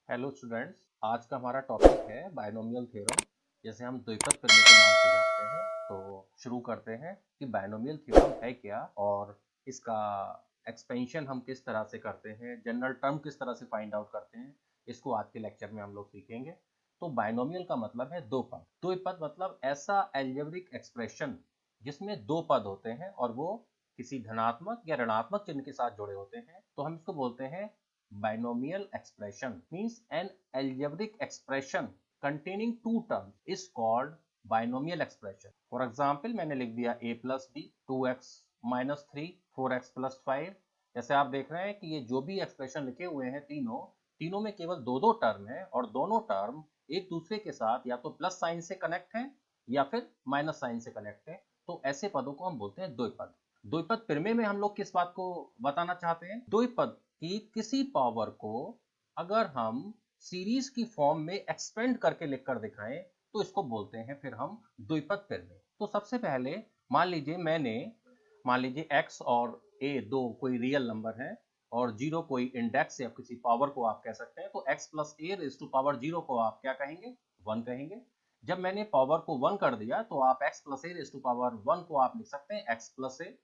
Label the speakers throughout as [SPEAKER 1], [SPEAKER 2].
[SPEAKER 1] Hello students, आज का हमारा टॉपिक है बायनोमियल थ्योरम। जैसे हम द्विपद प्रमेय के नाम से जानते हैं, तो शुरू करते हैं कि बायनोमियल थ्योरम है क्या और इसका एक्सपेंशन हम किस तरह से करते हैं, जनरल टर्म किस तरह से फाइंड आउट करते हैं। इसको आज के लेक्चर में हम लोग सीखेंगे। तो बायनोमियल का मतलब है दो पद। द्विपद मतलब ऐसा एल्जेब्रिक एक्सप्रेशन जिसमें दो पद होते हैं और वो किसी धनात्मक या ऋणात्मक चिन्ह के साथ जुड़े होते हैं, तो हम इसको बोलते हैं binomial expression. Means an algebraic expression containing two terms is called binomial expression. For example, मैंने लिख दिया a plus b, 2x minus 3, 4x plus 5। जैसे आप देख रहे हैं कि ये जो भी एक्सप्रेशन लिखे हुए हैं तीनों में केवल दो दो टर्म है और दोनों टर्म एक दूसरे के साथ या तो प्लस साइन से कनेक्ट है या फिर माइनस साइन से कनेक्ट है। तो ऐसे पदों को हम बोलते हैं द्विपद। द्विपद प्रमेय में हम लोग किस बात को बताना चाहते हैं? द्विपद कि किसी पावर को अगर हम सीरीज की फॉर्म में एक्सपेंड करके लिखकर दिखाएं तो इसको बोलते हैं फिर हम द्विपद प्रमेय। तो सबसे पहले मान लीजिए x और a दो कोई रियल नंबर है और 0 कोई इंडेक्स या किसी पावर को आप कह सकते हैं। तो x plus A raise to power 0 को आप क्या कहेंगे? 1 कहेंगे। जब मैंने पावर को 1 कर दिया तो आप x plus A raise to power 1 को आप लिख सकते हैं x plus A.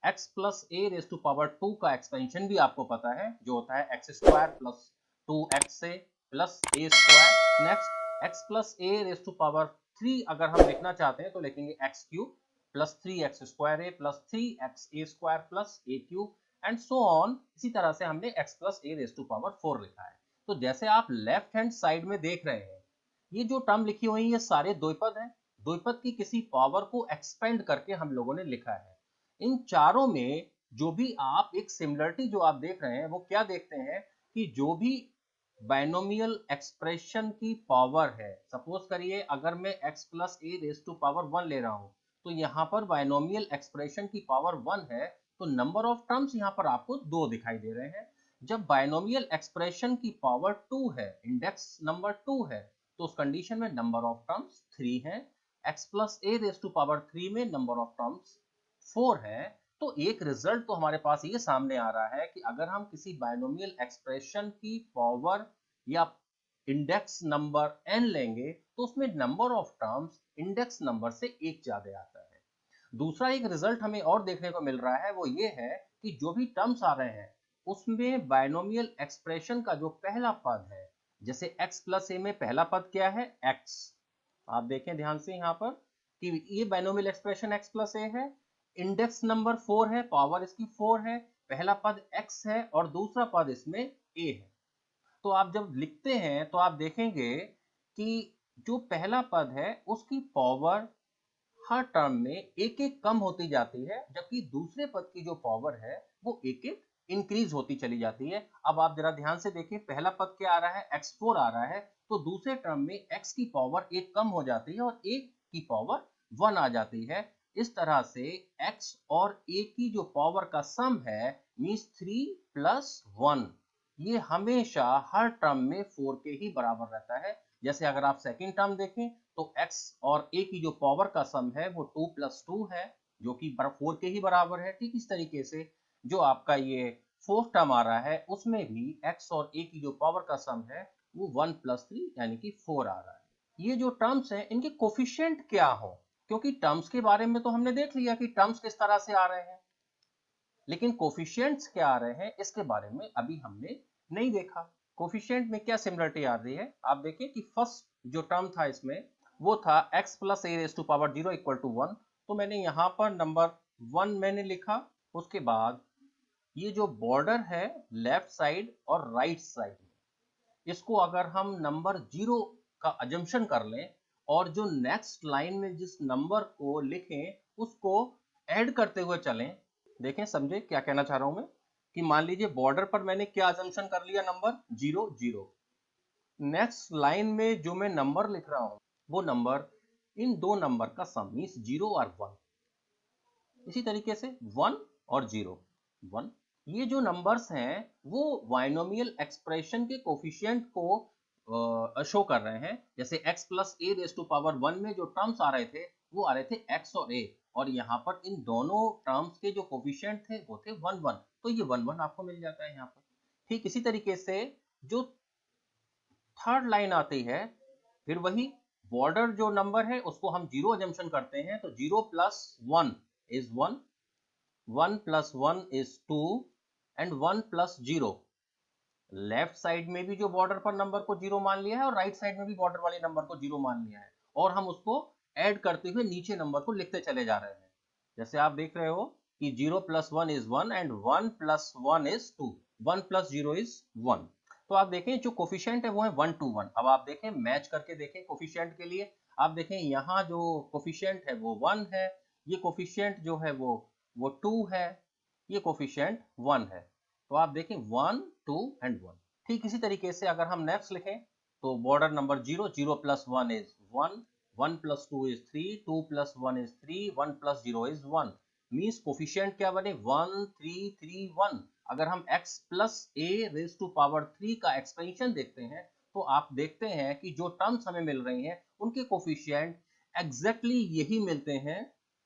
[SPEAKER 1] x plus A raise to power 2 का एक्सपेंशन भी आपको पता है, जो होता है X square plus 2x A plus A square. Next x plus A raise to power 3 अगर हम लिखना चाहते हैं तो लिखेंगे x cube plus 3x square A plus 3x A square plus A cube and so on. इसी तरह से हमने x plus A raise to power 4 लिखा है। तो जैसे आप लेफ्ट हैंड साइड में देख रहे हैं, ये जो टर्म लिखी हुई है ये सारे द्विपद हैं। द्विपद की किसी पावर को एक्सपेंड करके हम लोगों ने लिखा है। इन चारों में जो भी आप एक सिमिलरिटी जो आप देख रहे हैं वो क्या देखते हैं कि जो भी बायनोमियल एक्सप्रेशन की पावर है, सपोज करिए अगर मैं x plus A raise to power 1 ले रहा हूं तो यहाँ पर बायनोमियल एक्सप्रेशन की पावर 1 है, तो नंबर ऑफ टर्म्स यहाँ पर आपको दो दिखाई दे रहे हैं। जब बायनोमियल एक्सप्रेशन की पावर 2 है, इंडेक्स नंबर 2 है, तो उस कंडीशन में नंबर ऑफ टर्म्स 3 है। x plus A raise to power 3 में नंबर ऑफ टर्म्स 4 है। तो एक रिजल्ट तो हमारे पास ये सामने आ रहा है कि अगर हम किसी बायनोमियल एक्सप्रेशन की पावर या इंडेक्स नंबर n लेंगे तो उसमें number of terms index number से एक ज्यादा आता है। दूसरा एक रिजल्ट हमें और देखने को मिल रहा है, वो ये है कि जो भी टर्म्स आ रहे हैं उसमें बायनोमियल एक्सप्रेशन का जो पहला पद है, जैसे x प्लस ए में पहला पद क्या है? x। आप देखें ध्यान से यहाँ पर कि ये बायनोमियल एक्सप्रेशन x प्लस ए है, इंडेक्स नंबर 4 है, पावर इसकी 4 है, पहला पद x है और दूसरा पद इसमें a है। तो आप जब लिखते हैं तो आप देखेंगे कि जो पहला पद है उसकी पावर हर टर्म में एक एक कम होती जाती है, जबकि दूसरे पद की जो पावर है वो एक एक इंक्रीज होती चली जाती है। अब आप जरा ध्यान से देखिए, पहला पद क्या आ रहा है? x4 आ रहा है, तो दूसरे टर्म में x की पावर एक कम हो जाती है और एक की पावर 1 आ जाती है। इस तरह से x और a की जो पावर का सम है मीन्स 3 प्लस 1, ये हमेशा हर टर्म में 4 के ही बराबर रहता है। जैसे अगर आप सेकेंड टर्म देखें तो x और a की जो पावर का सम है वो 2 प्लस 2 है, जो कि 4 के ही बराबर है। ठीक इस तरीके से जो आपका ये फोर्थ टर्म आ रहा है उसमें भी x और a की जो पावर का सम है वो 1 प्लस 3 यानी कि 4 आ रहा है। ये जो टर्म्स हैं इनके कोफिशिएंट क्या हो, क्योंकि टर्म्स के बारे में तो हमने देख लिया कि टर्म्स किस तरह से आ रहे हैं, लेकिन कोफिशिएंट्स क्या आ रहे हैं इसके बारे में अभी हमने नहीं देखा। कोफिशिएंट में क्या सिमिलरिटी आ रही है, आप देखिए कि फर्स्ट जो टर्म था इसमें वो था x plus A raise to power 0 equal to 1, तो मैंने यहाँ पर नंबर 1 मैंने लिखा। उसके बाद ये जो बॉर्डर है लेफ्ट साइड और राइट साइड, इसको अगर हम नंबर 0 का अजम्पशन कर लें और जो नेक्स्ट लाइन में जिस नंबर को लिखें उसको ऐड करते हुए चलें। देखें, समझे क्या कहना चाह रहा हूं मैं? कि मान लीजिए बॉर्डर पर मैंने क्या अजम्पशन कर लिया? नंबर 0 0। नेक्स्ट लाइन में जो मैं नंबर लिख रहा हूं वो नंबर इन दो नंबर का सम मींस 0 और 1। इसी तरीके से 1 और 0 1, ये जो नंबर्स हैं वो बायनोमियल एक्सप्रेशन के कोफिशिएंट को शो कर रहे हैं। जैसे x plus A raise to power 1 में जो टर्म्स आ रहे थे वो आ रहे थे x और a, और यहाँ पर इन दोनों टर्म्स के जो कोफिशिएंट थे वो थे 1 1, तो ये 1 1 आपको मिल जाता है यहाँ पर। ठीक इसी तरीके से जो थर्ड लाइन आती है, फिर वही बॉर्डर जो नंबर है उसको हम जीरो अजम्पशन करते हैं, तो 0 plus 1 is 1, 1 plus 1 is 2 and 1 plus 0। Left side में भी जो बॉर्डर पर नंबर को जीरो मान लिया है और राइट साइड में भी बॉर्डर वाले नंबर को जीरो मान लिया है, और हम उसको ऐड करते हुए नीचे नंबर को लिखते चले जा रहे हैं। जैसे आप देख रहे हो कि 0 plus 1 is 1 and 1 plus 1 is 2, 1 plus 0 is 1। तो आप देखें जो कोफिशिएंट है वो है 1 to 1। अब आप देखें मैच करके देखें कोफिशिएंट के लिए, आप देखें यहाँ जो कोफिशिएंट है वो 1 है, ये कोफिशिएंट जो है वो 2 है, ये कोफिशिएंट 1 है। तो आप देखें 1 2 एंड 1। ठीक इसी तरीके से अगर हम नेक्स्ट लिखें तो border number 0, 0 plus 1 is 1, 1 plus 2 is 3, 2 plus 1 is 3, 1 plus 0 is 1। Means coefficient क्या बने 1 3 3 1। अगर हम x plus a raise to power 3 का एक्सपेंशन देखते हैं तो आप देखते हैं कि जो टर्म्स हमें मिल रही हैं उनके कोफिशिएंट एग्जैक्टली यही मिलते हैं,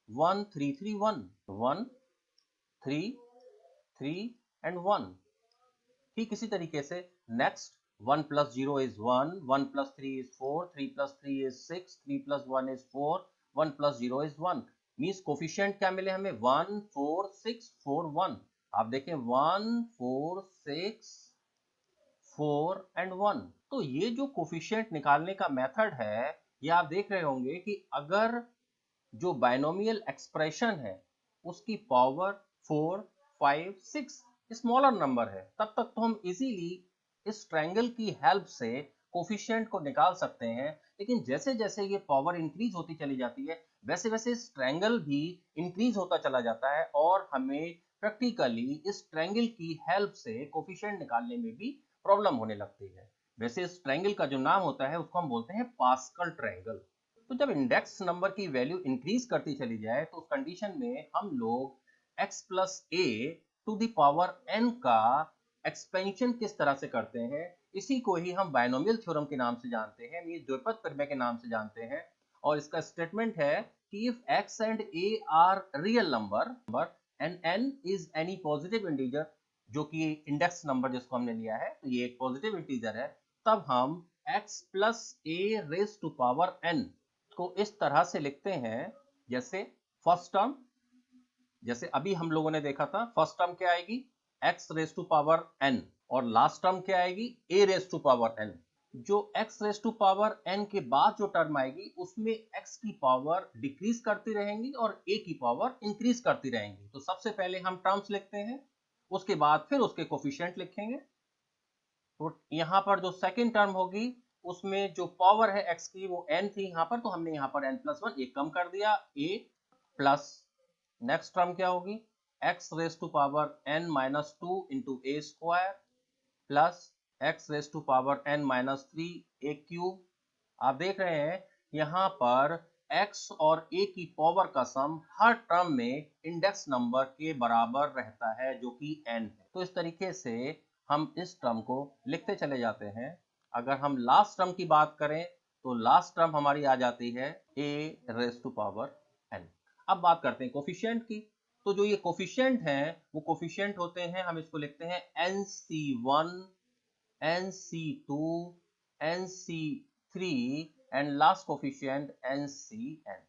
[SPEAKER 1] 1 3 3 1, 1 3 3 एंड 1। ठीक इसी तरीके से next 1 plus 0 is 1, 1 plus 3 is 4, 3 plus 3 is 6, 3 plus 1 is 4, 1 plus 0 is 1। Means coefficient क्या मिले हमें 1 4 6 4 1। आप देखें 1 4 6 4 एंड 1। तो ये जो कोफिशिएंट निकालने का मेथड है, ये आप देख रहे होंगे कि अगर जो बाइनोमियल एक्सप्रेशन है उसकी पावर 4 5 6 स्मॉलर नंबर है, तब तक तो हम इजीली इस ट्रायंगल की हेल्प से कोफिशिएंट को निकाल सकते हैं। लेकिन जैसे जैसे ये पावर इंक्रीज होती चली जाती है वैसे वैसे इस ट्रायंगल भी इंक्रीज होता चला जाता है और हमें प्रैक्टिकली इस ट्रायंगल की हेल्प से कोफिशिएंट निकालने में भी प्रॉब्लम होने लगती है। वैसे इस ट्रायंगल का जो नाम होता है उसको हम बोलते हैं पास्कल ट्रायंगल। तो जब इंडेक्स नंबर की वैल्यू इंक्रीज करती चली जाए तो उस कंडीशन में हम लोग x plus A to the power n का एक्सपेंशन किस तरह से करते हैं, इसी को ही हम बायनोमियल थ्योरम के नाम से जानते हैं, ये द्विपद प्रमेय के नाम से जानते हैं। और इसका स्टेटमेंट है कि if x and a are real number and n is any positive integer, जो कि इंडेक्स नंबर जिसको हमने लिया है तो ये एक पॉजिटिव इंटीजर है, तब हम x plus A raise to power n को इस तरह से लिखते हैं। जैसे फर्स्ट टर्म, जैसे अभी हम लोगों ने देखा था, फर्स्ट टर्म क्या आएगी x raise to power n, और लास्ट टर्म क्या आएगी a raise to power n। जो x raise to power n के बाद जो टर्म आएगी उसमें x की पावर डिक्रीज करती रहेंगी और a की पावर इंक्रीज करती रहेंगी। तो सबसे पहले हम टर्म्स लिखते हैं, उसके बाद फिर उसके कोफिशिएंट लिखेंगे। तो यहाँ पर जो सेकंड टर्म होगी उसमें जो पावर है x की वो n थी यहाँ पर, तो हमने यहाँ पर n प्लस 1 एक कम कर दिया, a प्लस नेक्स्ट टर्म क्या होगी x raise to power n minus 2 into A square plus x raise to power n minus 3 a cube. आप देख रहे हैं यहाँ पर x और a की पावर का सम हर टर्म में इंडेक्स नंबर के बराबर रहता है जो कि n है। तो इस तरीके से हम इस टर्म को लिखते चले जाते हैं। अगर हम लास्ट टर्म की बात करें तो लास्ट टर्म हमारी आ जाती है a raise to power n। अब बात करते हैं कोफिशिएंट की। तो जो ये कोफिशिएंट हैं वो कोफिशिएंट होते हैं, हम इसको लिखते हैं nc1 nc2 nc3 and last coefficient ncn,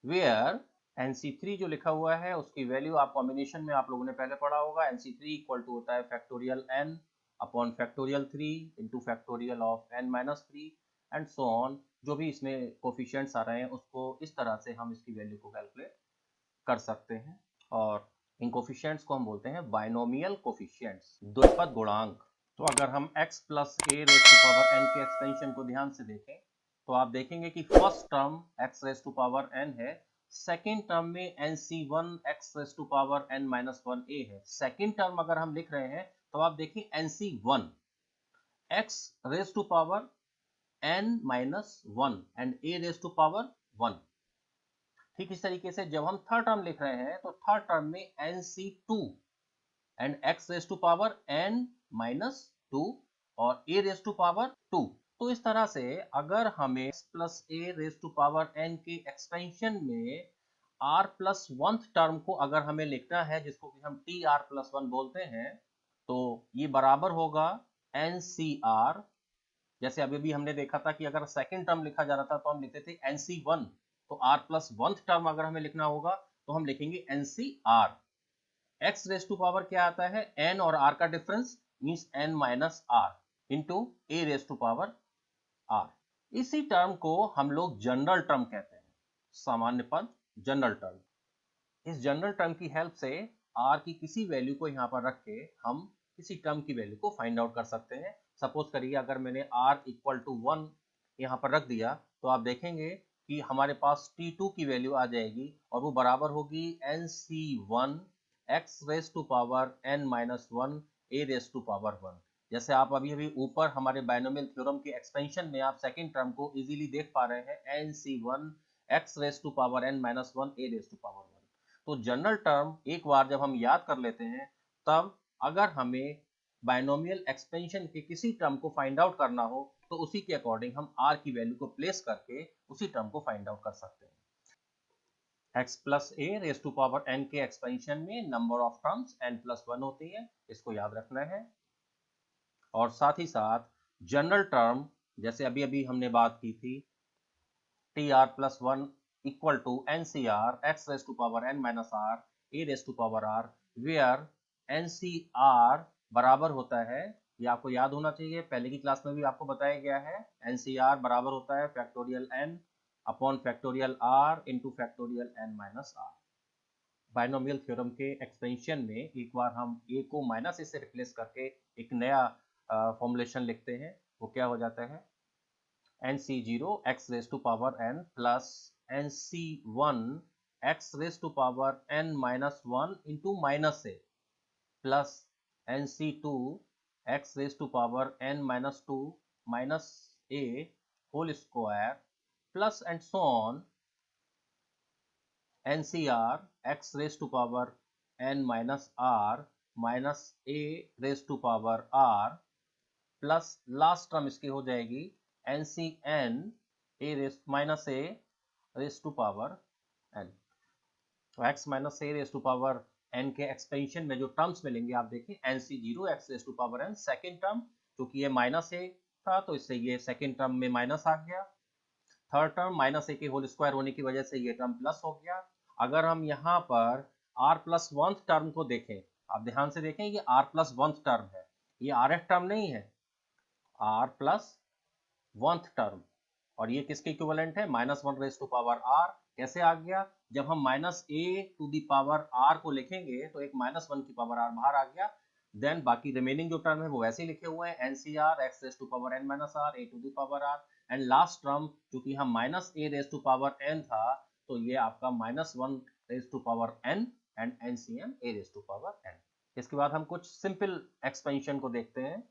[SPEAKER 1] where nc3 जो लिखा हुआ है उसकी वैल्यू आप कॉम्बिनेशन में आप लोगों ने पहले पढ़ा होगा, nc3 इक्वल टू होता है factorial n upon factorial 3 into factorial of n minus 3 and so on. जो भी इसमें कोफिशिएंट्स आ रहे हैं उसको इस तरह से हम इसकी वैल्यू को कैलकुलेट कर सकते हैं, और इन कोफिशिएंट्स को हम बोलते हैं बाइनोमियल कोफिशिएंट्स, द्विपद गुणांक। तो अगर हम x plus A raise to power n के एक्सपेंशन को ध्यान से देखें तो आप देखेंगे कि first term x raise to power n है, सेकेंड टर्म में nc1 x raise to power n minus 1a है। सेकेंड टर्म अगर हम लिख रहे हैं तो आप देखिए nc1 x raise to power n minus 1 and a raise to power 1। ठीक इस तरीके से जब हम थर्ड टर्म लिख रहे हैं तो थर्ड टर्म में nc2 and x raise to power n minus 2 और a रेज टू पावर 2। तो इस तरह से अगर हमें x plus a raise to power n के एक्सपेंशन में r प्लस 1th टर्म को अगर हमें लिखना है जिसको कि हम tr प्लस 1 बोलते हैं, तो ये बराबर होगा ncr जैसे अभी भी हमने देखा था कि अगर सेकंड टर्म लिखा जा रहा था तो हम लिखते थे NC1, तो r प्लस 1th टर्म अगर हमें लिखना होगा तो हम लिखेंगे NCR। x raise to power क्या आता है, n और r का difference means n minus r into a raise to power r। इसी टर्म को हम लोग जनरल टर्म कहते हैं, सामान्य पद, जनरल टर्म। इस जनरल टर्म की हेल्प से r की किसी वैल्यू को यहाँ पर रख के हम किसी टर्म की वैल्यू को फाइंड आउट कर सकते हैं। सपोज करिए अगर मैंने r इक्वल टू 1 यहाँ पर रख दिया तो आप देखेंगे कि हमारे पास t2 की वैल्यू आ जाएगी और वो बराबर होगी NC1 x raise to power n minus 1 a raise to power 1। जैसे आप अभी अभी ऊपर हमारे बाइनोमियल थ्योरम के एक्सपेंशन में आप सेकंड टर्म को इजीली देख पा रहे हैं, NC1 x raise to power n minus 1 a raise to power 1। तो जनरल टर्म एक बार जब हम याद कर लेते हैं, तब अगर हमें बाइनोमियल एक्सपेंशन के किसी टर्म को फाइंड आउट करना हो तो उसी के अकॉर्डिंग हम r की वैल्यू को प्लेस करके उसी टर्म को फाइंड आउट कर सकते हैं। x plus a raise to power n के एक्सपेंशन में number of terms n plus 1 होती है, इसको याद रखना है। और साथ ही साथ जनरल टर्म जैसे अभी अभी हमने बात की थी, tr plus 1 equal to NCR x raise to power n minus r a raise to power r, where NCR बराबर होता है, ये आपको याद होना चाहिए, पहले की क्लास में भी आपको बताया गया है, NCR बराबर होता है factorial n upon factorial r into factorial n minus r। Binomial theorem के एक्सपेंशन में एक बार हम a को माइनस a से रिप्लेस करके एक नया फॉर्मुलेशन लिखते हैं, वो क्या हो जाता है, NC0 x raise to power n plus NC1 x raise to power n minus 1 into minus a plus NC2 x raise to power n minus 2 minus a whole square plus and so on NCR x raise to power n minus r minus a raise to power r plus last term इसकी हो जाएगी NCN a raise minus a raise to power n। तो x minus a raise to power n के expansion में जो terms मिलेंगे आप देखिए, NC0 x raise to power n second term, क्योंकि ये माइनस a था तो इससे ये सेकेंड टर्म में माइनस आ गया, थर्ड टर्म माइनस a के होल स्क्वायर होने की वजह से ये टर्म प्लस हो गया। अगर हम यहाँ पर r प्लस 1th टर्म को देखें, आप ध्यान से देखें ये r प्लस 1th टर्म है, ये rth टर्म नहीं है, r प्लस 1th टर्म, और ये किसके इक्विवेलेंट है, minus 1 raise to power r। कैसे आ गया, जब हम minus a to the power r को लिखेंगे तो एक माइनस 1 की पावर r बाहर आ गया, देन बाकी रिमेनिंग जो टर्म है वो वैसे ही लिखे हुए हैं, NCR x raise to power n minus r a to the power r, and last term चूंकि हम minus a raise to power n था तो ये आपका minus 1 raise to power n and NCM a raise to power n। इसके बाद हम कुछ सिंपल एक्सपेंशन को देखते हैं,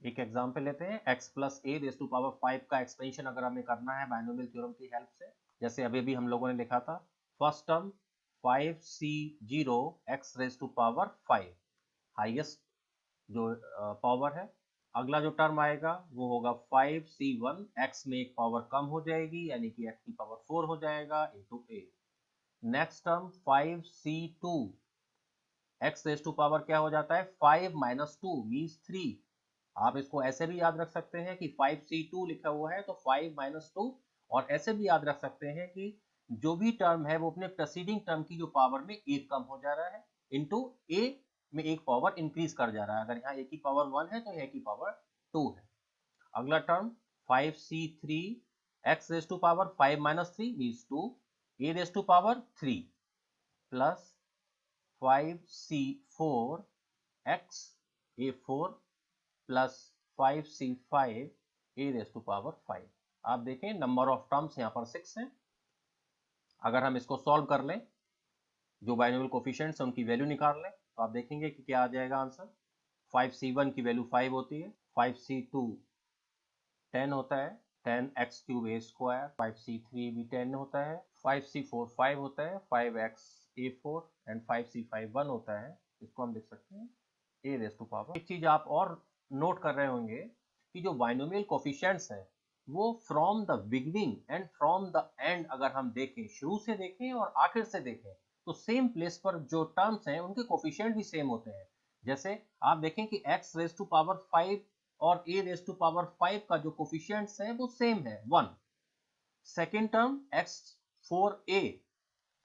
[SPEAKER 1] एक एग्जांपल लेते हैं, x plus a raise to power 5 का एक्सपेंशन अगर हमें करना है बाइनोमियल थ्योरम की हेल्प से, जैसे अभी भी हम लोगों ने लिखा था, first term 5c0 x raise to power 5 highest जो पावर है, अगला जो टर्म आएगा वो होगा 5c1 x में एक पावर कम हो जाएगी यानी कि x की पावर 4 हो जाएगा into a। Next term 5c2 x raise to power क्या हो जाता है, 5 माइनस 2 मीन्स 3। आप इसको ऐसे भी याद रख सकते हैं कि 5c2 लिखा हुआ है तो 5 माइनस 2, और ऐसे भी याद रख सकते हैं कि जो भी टर्म है वो अपने प्रेसीडिंग टर्म की जो पावर में एक कम हो जा रहा है इंटू a में एक पावर इंक्रीज कर जा रहा है, अगर यहाँ a की पावर 1 है तो a की पावर 2 है। अगला term 5c3 x raise to power 5 minus 3 means 2 a raise to power 3 plus 5c4 x a4 plus 5c5 a raise to power 5। आप देखें नंबर ऑफ टर्म्स यहाँ पर 6 हैं। अगर हम इसको सॉल्व कर लें, जो बाइनोमियल कोफिशिएंट्स हैं उनकी वैल्यू निकाल लें, तो आप देखेंगे कि क्या आ जाएगा आंसर, 5c1 की वैल्यू 5 होती है, 5c2 10 होता है, 10x cube a square, 5c3 भी 10 होता है, 5c4 5 होता है, 5x a4 एंड 5c5 1 होता है, इसको हम लिख सकते हैं a रेस टू पावर। एक चीज आप और नोट कर रहे होंगे कि जो बाइनोमियल कोफिशिएंट्स हैं वो from the beginning and from the end अगर हम देखें, शुरू से देखें और आखिर से देखें, तो सेम प्लेस पर जो टर्म्स हैं उनके कोफिशिएंट भी सेम होते हैं। जैसे आप देखें कि x रेस टू पावर 5 और a रेज टू पावर 5 का जो कोफिशिएंट्स है वो सेम है 1। सेकेंड टर्म x4a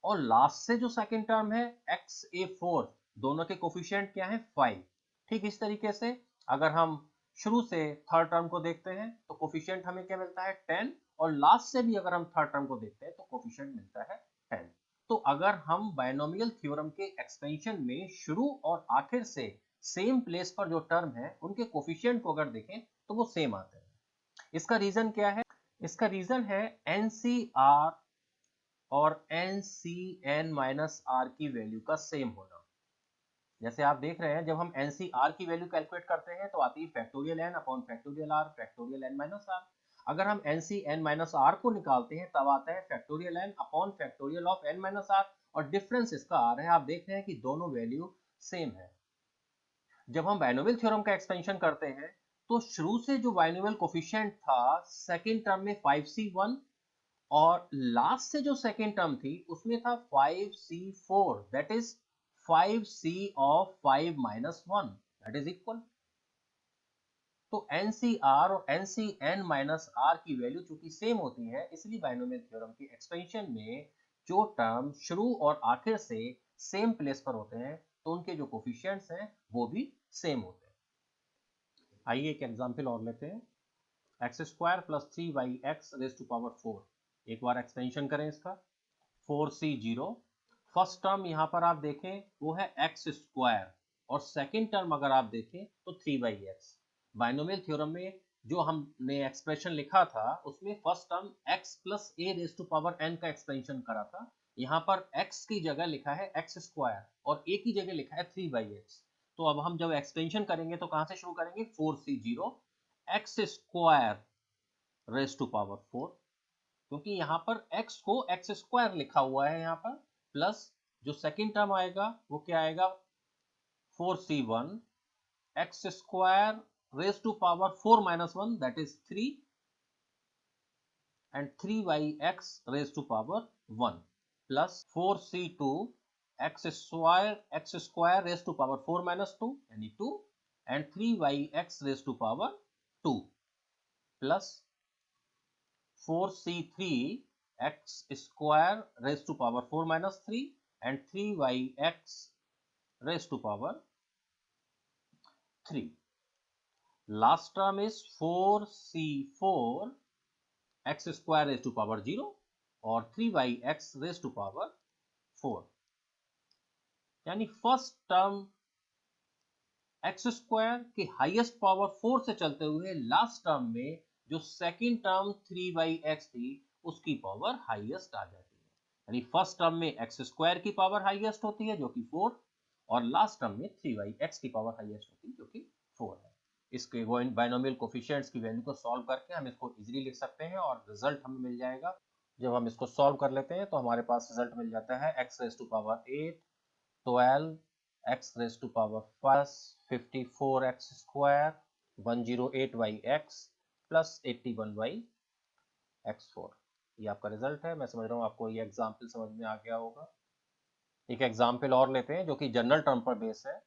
[SPEAKER 1] और लास्ट से जो सेकेंड टर्म है xa4, दोनों के कोफिशिएंट क्या है 5। ठीक इस तरीके से अगर हम शुरू से थर्ड टर्म को देखते हैं तो कोफिशिएंट हमें क्या मिलता है 10, और लास्ट से भी अगर हम थर्ड टर्म को देखते हैं तो कोफिशिएंट मिलता है 10। तो अगर हम बायनोमियल थ्योरम के एक्सपेंशन में शुरू और आखिर से सेम प्लेस पर जो टर्म है उनके कोफिशिएंट को अगर देखें तो वो सेम आते हैं। इसका रीजन क्या है? इसका रीजन है NCR और NCN-R की वैल्यू का सेम होना। जैसे आप देख रहे हैं जब हम NCR की वैल्यू कैलकुलेट करते हैं तो आती है factorial n upon factorial r factorial n minus r। अगर हम NCN-R को निकालते हैं तब आता है factorial n upon factorial of n minus r, और डिफरेंस इसका r है। आप देख रहे हैं कि दोनों वैल्यू सेम है। जब हम बायनोमियल थ्योरम का एक्सपेंशन करते हैं तो शुरू से जो बायनोमियल कोफिशिएंट था सेकेंड टर्म में 5c1, और लास्ट से जो सेकेंड टर्म थी उसमें था 5c4, that is 5c of 5 minus 1 that is equal. तो NCR और NCN-R की वैल्यू चूंकि सेम होती है इसलिए बायनोमियल थ्योरम की एक्सपेंशन में जो टर्म शुरू और आखिर से सेम प्लेस पर होते हैं तो उनके जो कोफिशिएंट्स हैं वो भी सेम होते हैं। आइए एक एग्जांपल और लेते हैं। x square plus 3y(x) raise to power 4। एक बार एक्सपेंशन करें इसका। 4c0, फर्स्ट टर्म यहाँ पर आप देखें वो है x स्क्वायर, और सेकेंड टर्म अगर आप देखें तो 3x। बायनोमियल थ्योरम में जो हमने एक्सप्रेशन लिखा था उसमें first term x plus a raise to power n का एक्सपेंशन करा था। यहाँ पर x की जगह लिखा है x स्क्वायर और a की जगह लिखा है 3x। तो अब हम जब एक्सटेंशन करेंगे तो कहां से शुरू करेंगे? 4c0 x square raise to power 4, क्योंकि यहाँ पर x को x स्क्वायर लिखा हुआ है यहाँ पर, प्लस जो सेकेंड टर्म आएगा वो क्या आएगा? 4c1 x square raise to power 4 minus 1 that is 3, and 3y(x) raise to power 1 plus 4c2 x square raise to power 4 minus 2 यानी 2, and 3y(x) raise to power 2 plus 4c3 x square raise to power 4 minus 3 and 3y(x) raise to power 3। Last term is 4c4 x square raise to power 0 और 3y(x) raise to power 4। यानी first term x square की highest power 4 से चलते हुए last term में जो second term 3y(x) थी उसकी पावर हाईएस्ट आ जाती है। यानी फर्स्ट टर्म में x स्क्वायर की पावर हाईएस्ट होती है जो कि 4, और लास्ट टर्म में 3y(x) की पावर हाईएस्ट होती है जो कि 4 है। इसके बायनोमियल कोफिशिएंट्स की वैल्यू को सॉल्व करके हम इसको इजीली लिख सकते हैं और रिजल्ट हमें मिल जाएगा। जब हम इसको सॉल्व कर लेते हैं तो हमारे पास रिजल्ट मिल जाता है x raise to power 8, 12 x raise to power 54x square 108y(x) plus 81y(x4). ये आपका रिजल्ट है। मैं समझ रहा हूँ आपको ये एग्जाम्पल समझ में आ गया होगा। एक एग्जाम्पल और लेते हैं जो कि जनरल टर्म पर बेस है।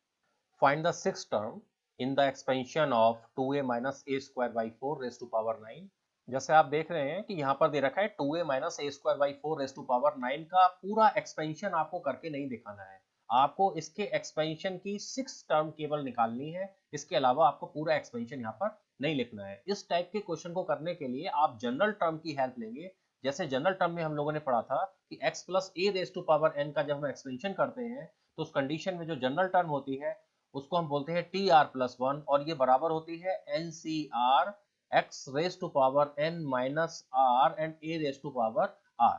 [SPEAKER 1] Find the sixth term in the expansion of 2a minus a square by 4 raised to power 9। जैसे आप देख रहे हैं कि यहाँ पर दे रखा है 2a minus a square by 4 raised to power 9 का पूरा एक्सपेंशन आपको करके नहीं दिखाना है, आपको इसके एक्सपेंशन की 6 टर्म केवल निकालनी है। इसके अलावा आपको पूरा एक्सपेंशन यहाँ पर नहीं लिखना है। इस टाइप के क्वेश्चन को करने के लिए आप जनरल टर्म की हेल्प लेंगे। जैसे जनरल टर्म में हम लोगों ने पढ़ा था कि x plus a raise to power n का जब हम एक्सपेंशन करते हैं तो उस कंडीशन में जो जनरल टर्म होती है उसको हम बोलते हैं TR+1, और ये बराबर होती है NCR x raise to power n minus r and a raise to power r।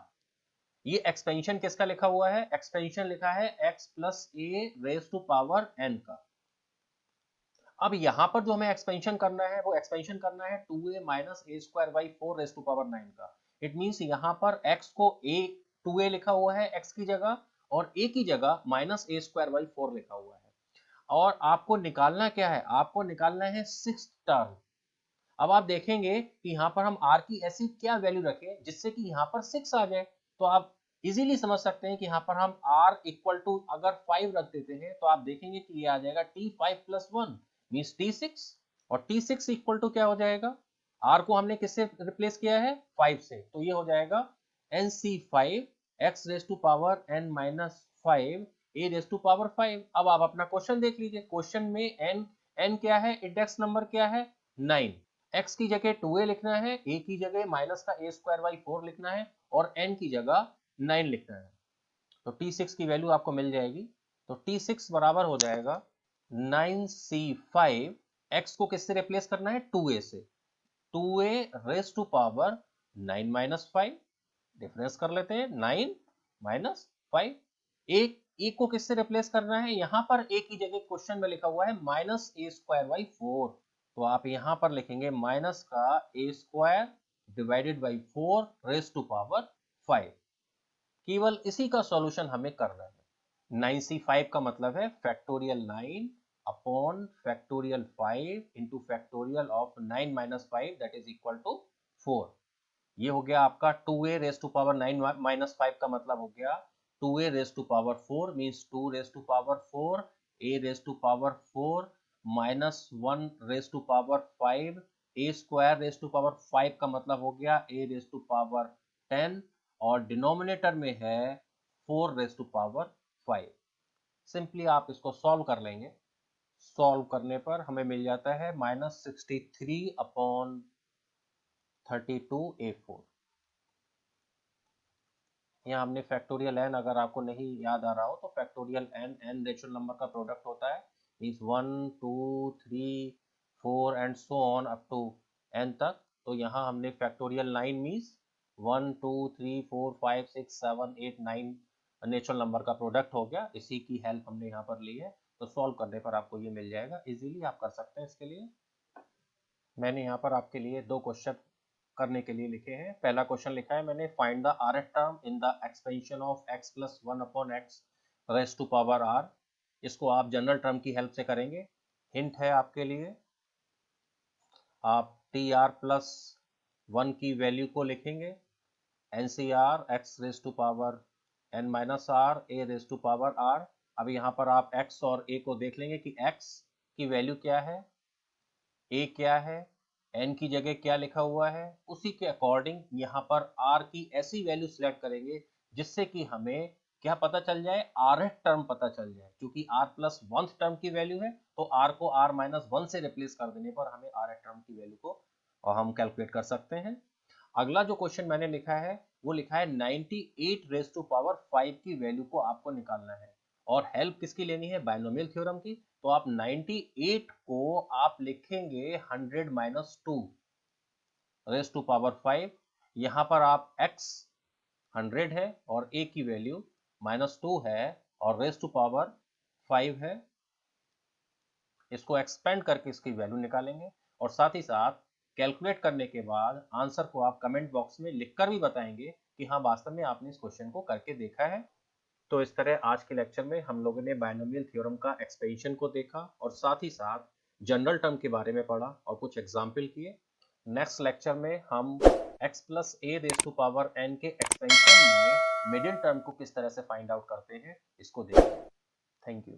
[SPEAKER 1] ये एक्सपेंशन किसका लिखा हुआ है? एक्सपेंशन लिखा है x plus a raise to power n का। अब यहाँ पर जो हमें एक्सपेंशन करना है वो एक्सपेंशन करना है 2a minus a square by 4 raise to power 9 का। इट मीन्स यहाँ पर x को 2a लिखा हुआ है x की जगह, और a की जगह माइनस a स्क्वायर बाई 4 लिखा हुआ है। और आपको निकालना क्या है? आपको निकालना है सिक्स्थ टर्म। अब आप देखेंगे कि यहाँ पर हम r की ऐसी क्या वैल्यू रखें जिससे कि यहाँ पर 6 आ जाए। तो आप इजीली समझ सकते हैं कि यहाँ पर हम r इक्वल टू अगर 5 रख देते हैं तो आप देखेंगे कि ये आ जाएगा t5 + 1 मीन्स t6। और T6 इक्वल टू क्या हो जाएगा, R को हमने किससे रिप्लेस किया है, 5 से, तो ये हो जाएगा NC5 x raise to power n minus 5 a raise to power 5। अब आप अपना क्वेश्चन देख लीजिए, क्वेश्चन में n क्या है, इंडेक्स नंबर क्या है 9, x की जगह 2a लिखना है, a की जगह माइनस का a स्क्वायर बाई 4 लिखना है और n की जगह 9 लिखना है। तो T6 की वैल्यू आपको मिल जाएगी, तो T6 बराबर हो जाएगा 9C5, x को किससे रिप्लेस करना है, 2a से, 2a raise to power 9 minus 5, difference कर लेते हैं 9 माइनस 5। ए को किससे रिप्लेस करना है, यहां पर ए की जगह क्वेश्चन में लिखा हुआ है माइनस ए स्क्वायर बाई 4, तो आप यहां पर लिखेंगे माइनस का A square divided by 4 raise to power 5। केवल इसी का सॉल्यूशन हमें करना है। 9C5 का मतलब है factorial 9 upon factorial 5 into factorial of 9 minus 5 that is equal to 4। ये हो गया आपका 2a raise to power 9 minus 5 का मतलब हो गया 2a raise to power 4 means 2 raise to power 4 a raise to power 4 minus 1 raise to power 5 a square raise to power 5 का मतलब हो गया a रेज टू पावर 10 और डिनोमिनेटर में है 4 रेज टू पावर 5। सिंपली आप इसको सॉल्व कर लेंगे, सॉल्व करने पर हमें मिल जाता है माइनस 63 अपॉन 32a4। यहाँ हमने फैक्टोरियल n, अगर आपको नहीं याद आ रहा हो तो फैक्टोरियल n नेचुरल नंबर का प्रोडक्ट होता है, means 1 2 3 4 and so on up to n तक। तो यहाँ हमने फैक्टोरियल 9 मीन्स 1 2 3 4 5 6 7 8 9 नेचुरल नंबर का प्रोडक्ट हो गया, इसी की हेल्प हमने यहाँ पर ली है। तो सॉल्व करने पर आपको ये मिल जाएगा, इजीली आप कर सकते हैं। इसके लिए मैंने यहाँ पर आपके लिए दो क्वेश्चन करने के लिए लिखे हैं। पहला क्वेश्चन लिखा है मैंने, find the rth term in the expansion of x plus 1 upon x raise to power r। इसको आप जनरल टर्म की हेल्प से करेंगे। हिंट है आपके लिए, आप tr प्लस 1 की वैल्यू को लिखेंगे NCR x raise to power n minus r a raise to power r। अब यहाँ पर आप x और a को देख लेंगे कि x की वैल्यू क्या है, a क्या है, n की जगह क्या लिखा हुआ है, उसी के अकॉर्डिंग यहाँ पर r की ऐसी वैल्यू सिलेक्ट करेंगे जिससे कि हमें क्या पता चल जाए, rth टर्म पता चल जाए। क्योंकि r प्लस 1th टर्म की वैल्यू है तो r को r माइनस 1 से रिप्लेस कर देने पर हमें rth टर्म की वैल्यू को हम कैलकुलेट कर सकते हैं। अगला जो क्वेश्चन मैंने लिखा है वो लिखा है 98 रेज टू पावर 5 की वैल्यू को आपको निकालना है और हेल्प किसकी लेनी है, बायनोमियल थ्योरम की। तो आप 98 को आप लिखेंगे 100 माइनस 2 रेज टू पावर 5। यहाँ पर आप x 100 है और a की वैल्यू माइनस 2 है और रेज टू पावर 5 है। इसको एक्सपेंड करके इसकी वैल्यू निकालेंगे और साथ ही साथ कैलकुलेट करने के बाद आंसर को आप कमेंट बॉक्स में लिखकर भी बताएंगे कि हाँ वास्तव में आपने इस क्वेश्चन को करके देखा है। तो इस तरह आज के लेक्चर में हम लोगों ने बायनोमियल थ्योरम का एक्सपेंशन को देखा और साथ ही साथ जनरल टर्म के बारे में पढ़ा और कुछ एग्जाम्पल किए। नेक्स्ट लेक्चर में हम x plus a raise to power n के एक्सपेंशन में मिडिल टर्म को किस तरह से फाइंड आउट करते हैं इसको देखेंगे। Thank you.